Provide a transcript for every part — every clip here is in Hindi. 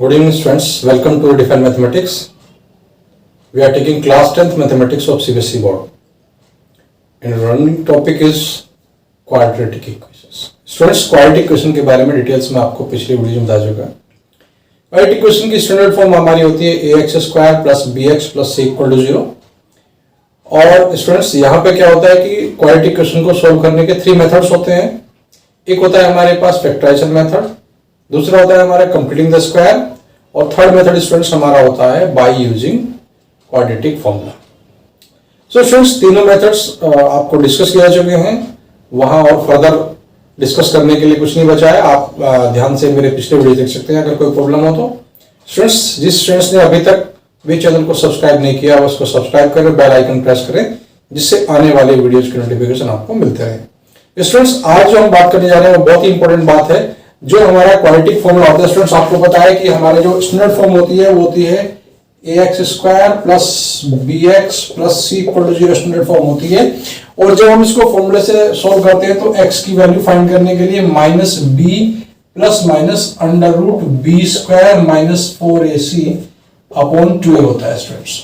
Good evening students, welcome to Define Mathematics. We are taking class 10th Mathematics of CBSE board. And running topic is quadratic equations. Students, quadratic equation के बारे में डिटेल्स में आपको पिछली वीडियो में बता चुका। क्वाड्रेटिक इक्वेशन की स्टैंडर्ड फॉर्म हमारी होती है ax square plus bx plus c equal to 0। और स्टूडेंट्स यहाँ पे क्या होता है कि क्वाड्रेटिक इक्वेशन को सॉल्व करने के 3 मेथड्स होते हैं। एक होता है हमारे पास फैक्टराइजेशन मेथड, दूसरा होता है हमारा कंप्लीटिंग द स्क्वायर, और थर्ड मेथड स्टूडेंट्स हमारा होता है by using quadratic formula. So students तीनों मेथड्स आपको डिस्कस किया चुके हैं, वहां और फर्दर डिस्कस करने के लिए कुछ नहीं बचा है। आप ध्यान से मेरे पिछले वीडियो देख सकते हैं अगर कोई प्रॉब्लम हो तो। स्टूडेंट्स, जिस स्टूडेंट्स ने अभी तक भी चैनल को सब्सक्राइब नहीं किया उसको सब्सक्राइब करें, बेल आइकन प्रेस करें, जिससे आने वाले वीडियोज की नोटिफिकेशन आपको मिलते रहे। स्टूडेंट्स, आज जो हम बात करने जा रहे हैं वो बहुत ही इंपॉर्टेंट बात है। जो हमारा क्वाड्रेटिक फॉर्मूला होता है स्टूडेंट्स, आपको पता है कि हमारे जो स्टैंडर्ड फॉर्म होती है वो होती है ax square plus bx plus c equal to 0 standard form होती है। और जब हम इसको फॉर्मूले से सॉल्व करते हैं तो x की वैल्यू फाइंड करने के लिए minus b plus minus under root b square minus 4ac upon 2a होता है स्टूडेंट्स।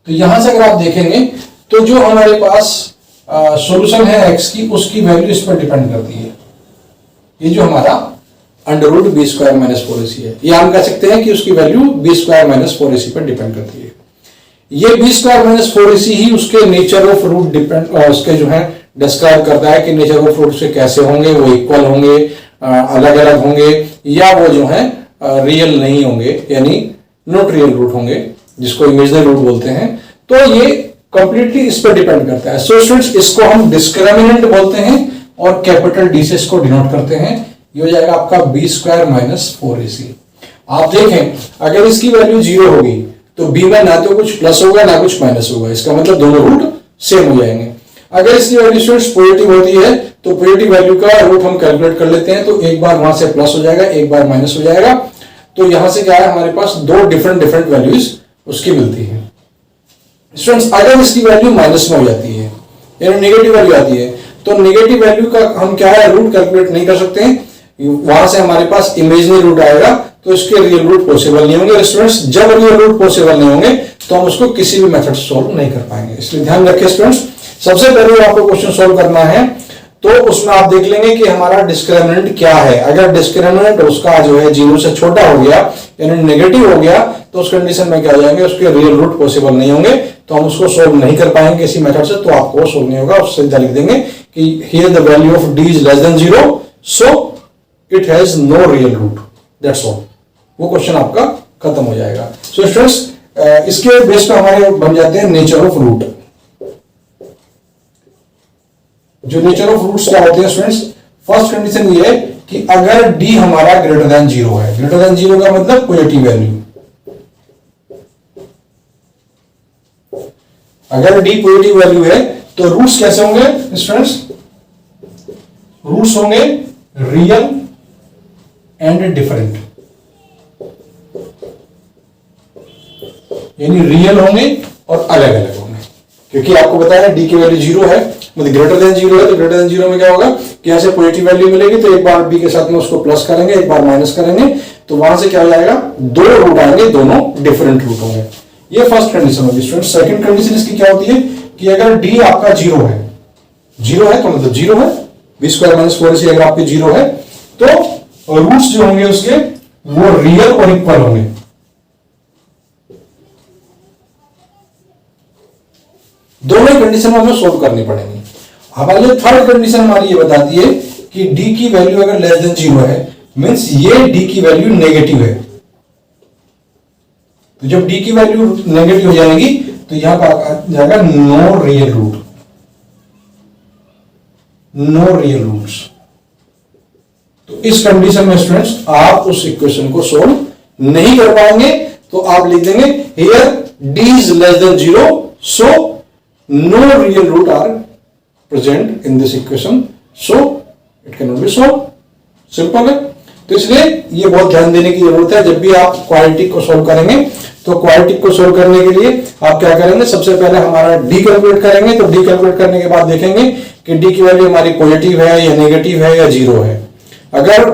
तो यहां से अगर आप देखेंगे तो जो हमारे पास सॉल्यूशन है x की, उसकी वैल्यू इस पर डिपेंड करती है। ये जो हमारा under root b square minus 4ac है, ये हम कह सकते हैं कि उसकी value B square minus 4ac पर डिपेंड करती है। ये बी स्क्वायर माइनस 4ac ही उसके नेचर ऑफ रूट डिपेंड उसके जो है डिस्क्राइब करता है कि नेचर ऑफ रूट से कैसे होंगे, वो इक्वल होंगे, अलग अलग होंगे, या वो जो है रियल नहीं होंगे, यानी नॉट रियल रूट होंगे, जिसको इमेजिनरी रूट बोलते हैं। तो ये कंप्लीटली इस पर डिपेंड करता है। सो स्टूडेंट्स, इसको हम डिस्क्रिमिनेंट बोलते हैं और कैपिटल डी से इसको डिनोट करते हैं। ये हो जाएगा आपका बी स्क्वायर माइनस 4ac। आप देखें अगर इसकी वैल्यू 0 होगी तो बी में ना तो कुछ प्लस होगा ना कुछ माइनस होगा, इसका मतलब दोनों रूट सेम हो जाएंगे। अगर इसकी वैल्यू स्टूडेंट्स पॉजिटिव होती है तो पॉजिटिव वैल्यू का रूट हम कैलकुलेट कर लेते हैं, तो एक बार वहां से प्लस हो जाएगा, एक बार माइनस हो जाएगा। तो यहां से क्या है, हमारे पास दो डिफरेंट वैल्यूज उसकी मिलती है। स्टूडेंट्स, अगर इसकी वैल्यू माइनस में हो जाती है यानी नेगेटिव वैल्यू आती है, तो नेगेटिव वैल्यू का हम क्या है रूट कैलकुलेट नहीं कर सकते हैं, वहां से हमारे पास इमेजिनरी रूट आएगा, तो इसके रियल रूट पॉसिबल नहीं होंगे। स्टूडेंट्स, जब रियल रूट पॉसिबल नहीं होंगे तो हम उसको किसी भी मेथड से सॉल्व नहीं कर पाएंगे, इसलिए ध्यान रखिए स्टूडेंट्स। सबसे पहले आपको क्वेश्चन सॉल्व करना है तो उसमें आप देख लेंगे कि हमारा डिस्क्रिमिनेंट क्या है। अगर डिस्क्रिमिनेंट उसका जो है 0 से छोटा हो गया यानी नेगेटिव हो गया, तो उस कंडीशन में क्या हो जाएंगे, उसके रियल रूट पॉसिबल नहीं होंगे, तो हम उसको सोल्व नहीं कर पाएंगे किसी मेथड से, तो आपको सोल्व नहीं होगा। उससे सीधा लिख देंगे कि here the value of d is less than 0, so it has no real root, that's all. वो क्वेश्चन आपका खत्म हो जाएगा। सो स्टूडेंट्स, इसके बेस पे हमारे बन जाते हैं नेचर ऑफ रूट। जो नेचर ऑफ रूट्स क्या होते हैं स्टूडेंट्स, फर्स्ट कंडीशन ये है कि अगर d हमारा ग्रेटर देन 0 है, ग्रेटर देन 0 का मतलब पॉजिटिव वैल्यू। अगर d पॉजिटिव वैल्यू है तो रूट्स कैसे होंगे स्टूडेंट्स, रूट्स होंगे रियल एंड डिफरेंट, यानी रियल होंगे और अलग अलग होंगे। क्योंकि आपको बताया d की वैल्यू 0 है, मतलब ग्रेटर देन 0 है, तो ग्रेटर देन 0 में क्या होगा कि यहां से पॉजिटिव वैल्यू मिलेगी, तो एक बार b के साथ में उसको प्लस करेंगे, एक बार माइनस करेंगे, तो वहां से क्या हो जाएगा, दो रूट आएंगे, दोनों डिफरेंट रूट होंगे। ये फर्स्ट कंडीशन होगी स्टूडेंट। सेकंड कंडीशन इसकी क्या होती है कि अगर d आपका 0 है, 0 है तो मतलब 0 है, बी स्क्वायर माइनस 4ac अगर आपके 0 है तो रूट्स जो होंगे उसके वो रियल और इक्वल होंगे। दोनों कंडीशन हमें सोल्व करनी पड़ेगी। हमारी थर्ड कंडीशन हमारी ये बताती है कि d की वैल्यू अगर लेस देन 0 है, मींस ये d की वैल्यू नेगेटिव है। तो जब d की वैल्यू नेगेटिव हो जाएगी तो यहां पर आ जाएगा no real root, no real roots. तो इस कंडीशन में स्टूडेंट्स आप उस इक्वेशन को सोल्व नहीं कर पाएंगे, तो आप लिख देंगे here d is less than 0, so no real root are present in this equation, so it cannot be solved। Simple है। तो इसलिए ये बहुत ध्यान देने की जरूरत है। जब भी आप क्वाड्रेटिक को सोल्व करेंगे तो क्वाड्रेटिक को सोल्व करने के लिए आप क्या करेंगे, सबसे पहले हमारा d कैलकुलेट करेंगे। तो d कैलकुलेट करने के बाद देखेंगे कि d की वैल्यू हमारी पॉजिटिव है या नेगेटिव है या 0 है। अगर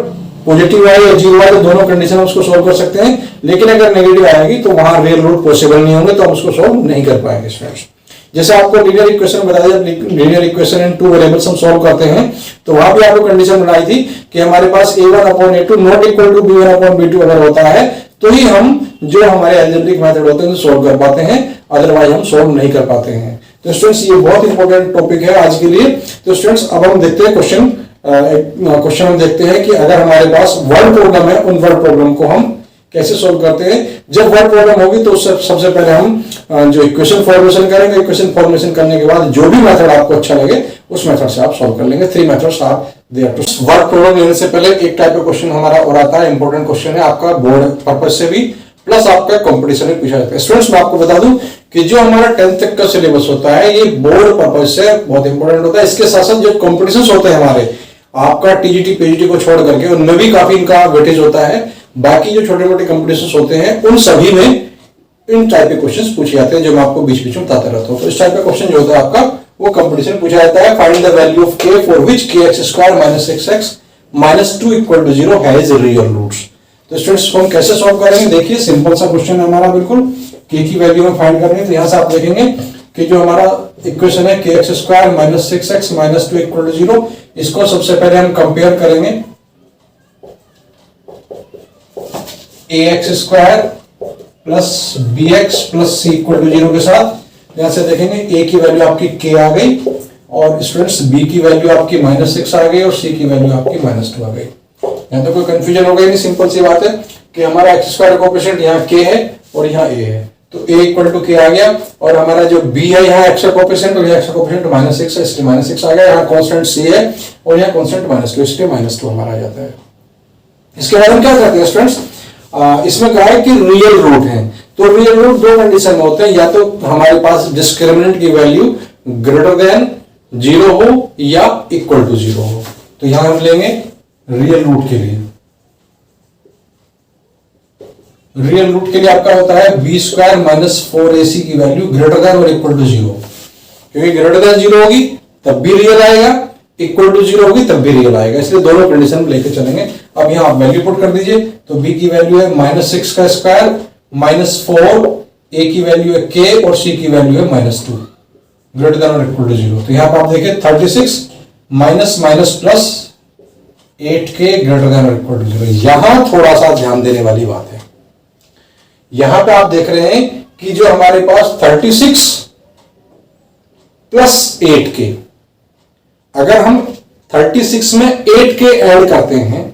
पॉजिटिव आए या जीरो आए तो दोनों कंडीशन हम उसको सोल्व कर सकते हैं, लेकिन अगर नेगेटिव आएगी तो वहां रियल रूट पॉसिबल नहीं होंगे, तो हम उसको सोल्व नहीं कर पाएंगे स्टूडेंट्स। जैसे आपको लीनियर इक्वेशन बताया, लीनियर इक्वेशन इन 2 वेरिएबल्स हम सॉल्व करते हैं तो वहां भी आपको कंडीशन बनाई थी कि हमारे पास a1/a2 not equal to b1/b2 अगर होता है तो ही हम जो हमारे अलजेब्रिक मेथड होते हैं सोल्व कर पाते हैं, अदरवाइज हम सोल्व नहीं कर पाते हैं। तो स्टूडेंट्स ये बहुत इंपॉर्टेंट टॉपिक है आज के लिए। तो स्टूडेंट्स अब हम देखते हैं क्वेश्चन हम देखते हैं कि अगर हमारे पास वर्ड प्रॉब्लम है, उन वर्ड प्रॉब्लम को हम कैसे सोल्व करते हैं। जब वर्ड प्रॉब्लम होगी तो सबसे पहले हम जो इक्वेशन फॉर्मेशन करेंगे, इक्वेशन फॉर्मेशन करने के बाद जो भी मेथड आपको अच्छा लगे उस मेथड से आप सोल्व कर लेंगे। 3 मेथड्स आप देयर टू। वर्ड प्रॉब्लम लेने से पहले एक टाइप का क्वेश्चन हमारा और आता है, इंपॉर्टेंट क्वेश्चन है आपका बोर्ड पर्पज से भी प्लस आपका कंपटीशन में पूछा जाता है। स्टूडेंट्स मैं आपको बता दूं कि जो हमारा 10th तक का सिलेबस होता है ये बोर्ड पर्पज से बहुत इंपॉर्टेंट होता है। इसके साथ साथ जो कॉम्पिटिशन होते हैं हमारे आपका टीजीटी पीजीटी को छोड़ करके उनमें भी काफी इनका वेटेज होता है। बाकी जो छोटे मोटे कॉम्पिटिशन होते हैं उन सभी में इन टाइप के क्वेश्चन पूछे जाते हैं, जो मैं आपको बीच बीच में बताता रहता हूँ। तो इस टाइप का क्वेश्चन जो होता है आपका वो कंपटीशन पूछा जाता है। Find the value of k for which kx² - 6x - 2 = 0 has real roots. तो स्टूडेंट्स हम कैसे सॉल्व करेंगे, देखिए सिंपल सा क्वेश्चन है हमारा, बिल्कुल k की वैल्यू हम फाइंड करेंगे। तो यहां से आप देखेंगे कि जो हमारा इक्वेशन है kx² - 6x - 2 = 0, इसको सबसे पहले हम कंपेयर करेंगे ax² plus bx plus c = 0 के साथ। यहां से देखेंगे a की वैल्यू आपकी k आ गई और स्टूडेंट्स b की वैल्यू आपकी -6 आ गई और c की वैल्यू आपकी -2 आ गई। यहां तो कोई कंफ्यूजन हो गई नहीं, सिंपल सी बात है कि हमारा x² कोएफिशिएंट यहाँ k है और यहाँ a है, तो a = k आ गया और हमारा जो b है यहाँ x का कोएफिशिएंट और यहाँ x का कोएफिशिएंट -6 है, इसलिए -6 आ गया। यहाँ कांस्टेंट c है और यहाँ कांस्टेंट -2, इसलिए -2 हमारा आ जाता है। इसके बाद हम क्या करते हैं स्टूडेंट्स, इसमें कहा है कि रियल रूट है, तो रियल रूट 2 कंडीशन में होते हैं, या तो हमारे पास डिस्क्रिमिनेंट की वैल्यू ग्रेटर देन 0 हो या इक्वल टू 0 हो। तो यहां हम लेंगे रियल रूट के लिए। रियल रूट के लिए आपका होता है b² - 4ac की वैल्यू ग्रेटर देन और इक्वल टू 0, क्योंकि ग्रेटर देन 0 होगी तब भी रियल आएगा, इक्वल टू 0 होगी तब भी रियल आएगा, इसलिए दोनों कंडीशन में लेके चलेंगे। अब यहाँ आप वैल्यू पुट कर दीजिए, तो b की वैल्यू है -6 का स्क्वायर -4, a की वैल्यू है k और c की वैल्यू है -2 ग्रेटर देन और इक्वल टू 0। तो यहाँ पर आप देखिए 36 minus plus 8k greater than और इक्वल टू 0। यहां थोड़ा सा ध्यान देने वाली बात है, यहां पे आप देख रहे हैं कि जो हमारे पास 36 प्लस 8k, अगर हम 36 में 8k ऐड करते हैं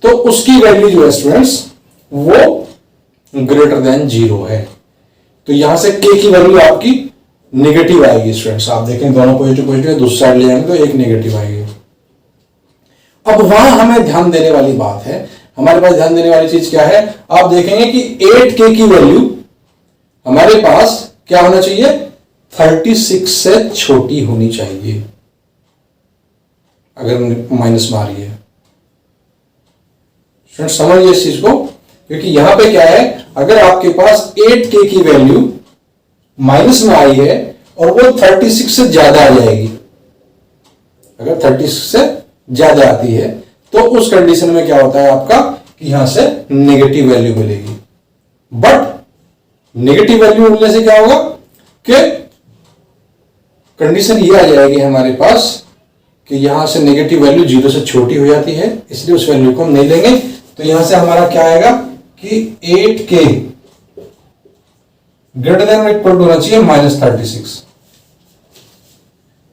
तो उसकी वैल्यू जो है स्टूडेंट्स वो ग्रेटर देन 0 है। तो यहां से k की वैल्यू आपकी नेगेटिव आएगी स्टूडेंट्स। आप देखें दोनों पॉजिटिव दूसरी साइड ले जाएंगे तो एक नेगेटिव आएगी। अब वहां हमें ध्यान देने वाली बात है, हमारे पास ध्यान देने वाली चीज क्या है, आप देखेंगे कि 8k की वैल्यू हमारे पास क्या होना चाहिए, 36 से छोटी होनी चाहिए अगर माइनस में आ रही है। समझिए इस चीज को, क्योंकि यहां पे क्या है, अगर आपके पास 8k की वैल्यू माइनस में आई है और वो 36 से ज्यादा आ जाएगी, अगर 36 से ज्यादा आती है तो उस कंडीशन में क्या होता है आपका कि यहां से नेगेटिव वैल्यू मिलेगी। बट नेगेटिव वैल्यू मिलने से क्या होगा कि कंडीशन ये आ जाएगी हमारे पास कि यहां से नेगेटिव वैल्यू 0 से छोटी हो जाती है, इसलिए उस वैल्यू को हम नहीं लेंगे। तो यहां से हमारा क्या आएगा कि 8k greater than equal to होना चाहिए -36,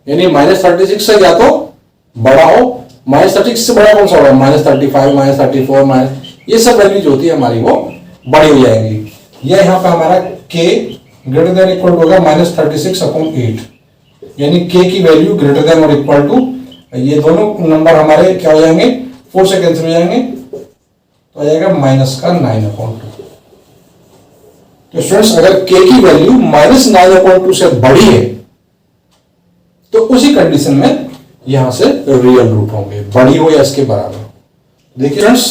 यानी -36 से या तो बड़ा हो, -36 से बड़ा कौन सा होगा, -35 -34 ये सब वैल्यू जो होती है हमारी वो बड़ी हो जाएंगी। ये यहां पे हमारा k greater than equal to होगा -36/8, यानी k की वैल्यू ग्रेटर देन और इक्वल टू, ये दोनों नंबर हमारे क्या हो जाएंगे, 4 से कैंसिल हो जाएंगे, तो आ जाएगा -9/2। तो स्टूडेंट्स अगर k की वैल्यू -9/2 से बड़ी है तो उसी कंडीशन में यहां से रियल रूट होंगे, बड़ी हो या इसके बराबर। देखिए friends,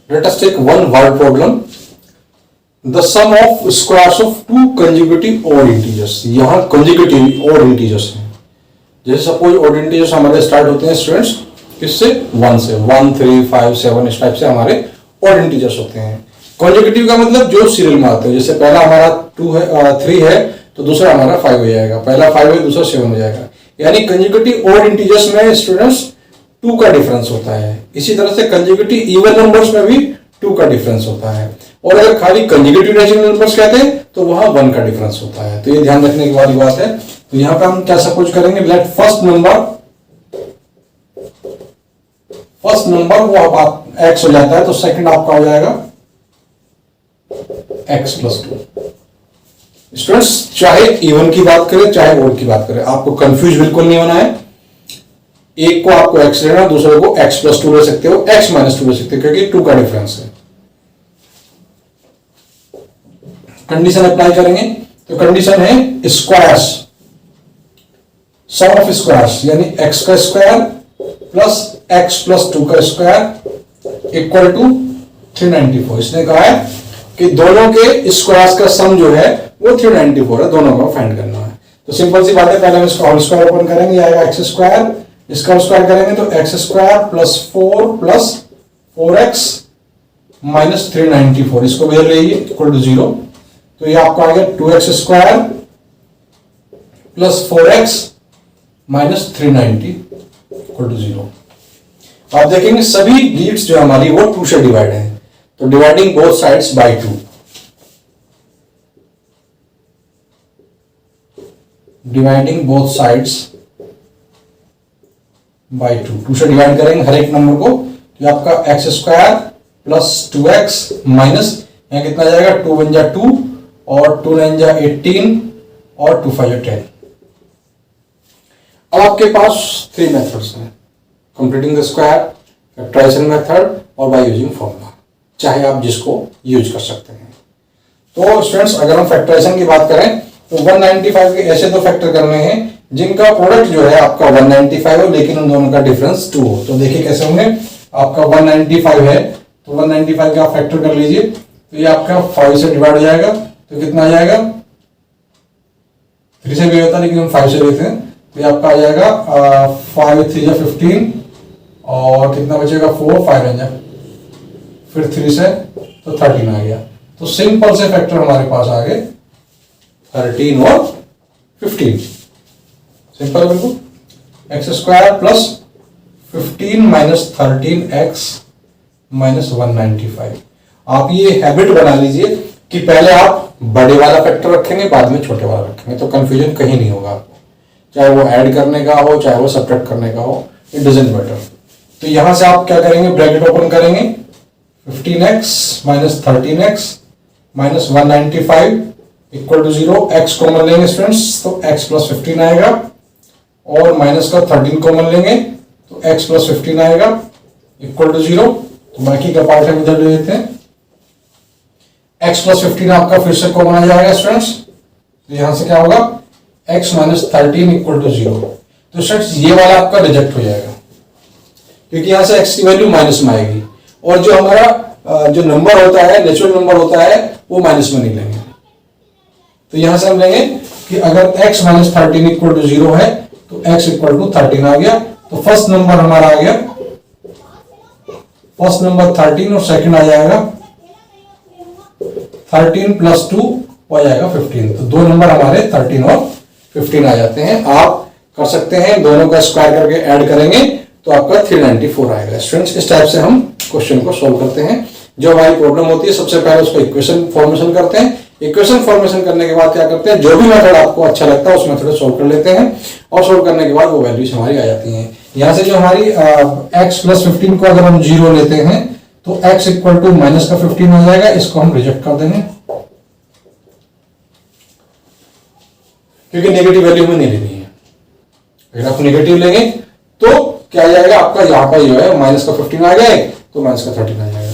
let us take one word problem, the sum of squares of 2 consecutive odd integers. यहां कंजुगेटिव ऑड इंटीजर्स हैं, जैसे सपोज ऑड इंटीजर्स हमारे स्टार्ट होते हैं स्टूडेंट्स किससे? 1 से। 1, 3, 5, 7 इस टाइप से हमारे ऑड इंटीजर्स होते हैं। कॉन्जिक्यूटिव का मतलब जो सीरियल में आते हैं, जैसे पहला हमारा 2 है 3 है तो दूसरा हमारा 5 हो जाएगा, पहला 5 है दूसरा 7 हो जाएगा। यानी कंजुगेटिव ऑड इंटीजर्स में स्टूडेंट्स 2 का डिफरेंस होता है। इसी तरह से कंजुगेटिव इवन नंबर्स में भी 2 का डिफरेंस होता है। और अगर खाली कंजुगेटिव नेचुरल नंबर्स कहते हैं तो वहां 1 का डिफरेंस होता है। तो ये ध्यान रखने की वाली बात है। तो यहां पे हम क्या सपोज करेंगे, लेट फर्स्ट नंबर वो आप x हो जाता है तो सेकंड आपका हो जाएगा x + 2। स्टूडेंट्स चाहे इवन की बात करें चाहे ओड की बात करें, आपको कंफ्यूज बिल्कुल नहीं होना है। एक को आपको x लेना, दूसरे को x + 2 ले सकते हो, x - 2 ले सकते हो, क्योंकि 2 का डिफरेंस है। कंडीशन अप्लाई करेंगे तो कंडीशन है स्क्वायर्स, सम ऑफ स्क्वायर्स यानी x का स्क्वायर प्लस x + 2 का स्क्वायर इक्वल टू 394। इसने कहा है कि दोनों के स्क्वायर्स का सम जो है वो 394 है, दोनों का फाइंड करना है। तो सिंपल सी बात है, पहले हम इसका होल स्क्वायर ओपन करेंगे, आएगा x², इसका स्क्वायर करेंगे तो x² + 4 + 4x - 394, इसको भी ले लीजिए इक्वल टू 0। तो ये आपका आ गया 2x² + 4x - 390 इक्वल टू 0। आप देखेंगे सभी लीड्स जो हमारी वो 2 से डिवाइड है, तो dividing both sides by 2, dividing both sides by 2 से डिवाइड करेंगे हर एक नंबर को। तो आपका x² + 2x माइनस यहां कितना जाएगा, 2 × 1 = 2 और 2 × 9 = 18 और 2 × 5 = 10। अब आपके पास 3 मेथड्स हैं, completing the square, factorization method और बाय यूजिंग फॉर्मूला, चाहे आप जिसको यूज कर सकते हैं। तो स्टूडेंट्स अगर हम फैक्टराइजेशन की बात करें तो 195 के ऐसे 2 फैक्टर करने हैं जिनका प्रोडक्ट जो है आपका 195 हो लेकिन उन दोनों का डिफरेंस 2 हो। तो देखिए कैसे होंगे, आपका 195 है तो 195 का आप फैक्टर कर लीजिए, तो ये आपका 5 से डिवाइड हो जाएगा तो कितना आ जाएगा, 3 से भी होता है लेकिन हम 5 से लेते हैं, तो ये आपका आ जाएगा 5 × 3 = 15 और कितना बचेगा 4, 5 × 9 फिर 3 से तो 13 आ गया। तो सिंपल से फैक्टर हमारे पास आ गए 13 और 15, सिंपल है बिल्कुल। x² + 15 - 13x - 195। आप ये हैबिट बना लीजिए कि पहले आप बड़े वाला फैक्टर रखेंगे बाद में छोटे वाला रखेंगे, तो कंफ्यूजन कहीं नहीं होगा आपको, चाहे वो ऐड करने का हो चाहे वो सब्ट्रैक्ट करने का हो, इट डजंट मैटर। तो यहां से आप क्या करेंगे, ब्रैकेट ओपन करेंगे, 15x - 13x - 195 equal to 0। x common लेंगे स्टूडेंट्स तो x + 15 आएगा और माइनस का 13 कॉमन लेंगे तो x + 15 आएगा इक्वल टू 0। तो बाकी का पार्ट हम इधर ले लेते हैं, x + 15 आपका फिर से कॉमन आ जाएगा स्टूडेंट्स, तो यहां से क्या होगा x - 13 इक्वल टू 0। तो स्टूडेंट्स ये वाला आपका रिजेक्ट हो जाएगा क्योंकि यहां से x की वैल्यू माइनस में आएगी और जो हमारा जो नंबर होता है नेचुरल नंबर होता है वो माइनस में नहीं लेंगे। तो यहां से हम लेंगे कि अगर x - 13 इक्वल टू 0 है तो x इक्वल टू 13 आ गया। तो फर्स्ट नंबर हमारा आ गया, फर्स्ट नंबर 13 और सेकंड आ जाएगा 13 + 2 हो जाएगा 15। तो 2 नंबर हमारे 13 और 15 आ जाते हैं। आप कर सकते हैं दोनों का स्क्वायर करके ऐड करेंगे तो आपका 394 आएगा। स्टूडेंट्स इस टाइप से हम क्वेश्चन को सोल्व करते हैं। जो हमारी प्रॉब्लम होती है सबसे पहले उसको इक्वेशन फॉर्मेशन करते हैं, इक्वेशन फॉर्मेशन करने के बाद क्या करते हैं, जो भी मेथड आपको अच्छा लगता है उस मेथड को सोल्व कर लेते हैं और सोल्व करने के बाद वो वैल्यूज हमारी आ जाती हैं। यहां से जो हमारी x + 15 को अगर हम 0 लेते हैं तो x इक्वल टू माइनस का 15 हो जाएगा, इसको हम रिजेक्ट कर देंगे क्योंकि नेगेटिव वैल्यू में नहीं लेनी है। अगर आप नेगेटिव लेंगे तो क्या आ जाएगा आपका, यहां पर जो है माइनस का 15 आ गया तो माइनस का 13 आ जाएगा।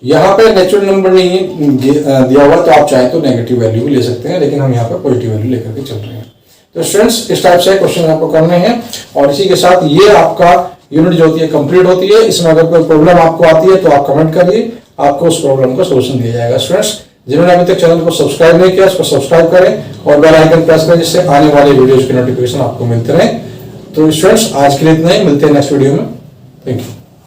यहां पे नेचुरल नंबर नहीं दिया हुआ तो आप चाहे तो नेगेटिव वैल्यू भी ले सकते हैं, लेकिन हम यहाँ पे पॉजिटिव वैल्यू लेकर के चल रहे हैं। तो स्टूडेंट्स इस टाइप से क्वेश्चन आपको करने हैं और इसी के साथ ये आपका यूनिट जो होती है कंप्लीट होती है। इसमें अगर कोई प्रॉब्लम आपको आती है तो आप कमेंट करिए, आपको उस प्रॉब्लम का सोल्यूशन दिया जाएगा। स्टूडेंट्स जिन्होंने अभी तक चैनल को सब्सक्राइब नहीं किया उसको सब्सक्राइब करें और बेल आइकन प्रेस करें जिससे आने वाले वीडियोज के नोटिफिकेशन आपको मिलते रहे। तो स्टूडेंट्स आज के लिए इतना ही, मिलते हैं नेक्स्ट वीडियो में। Thank you.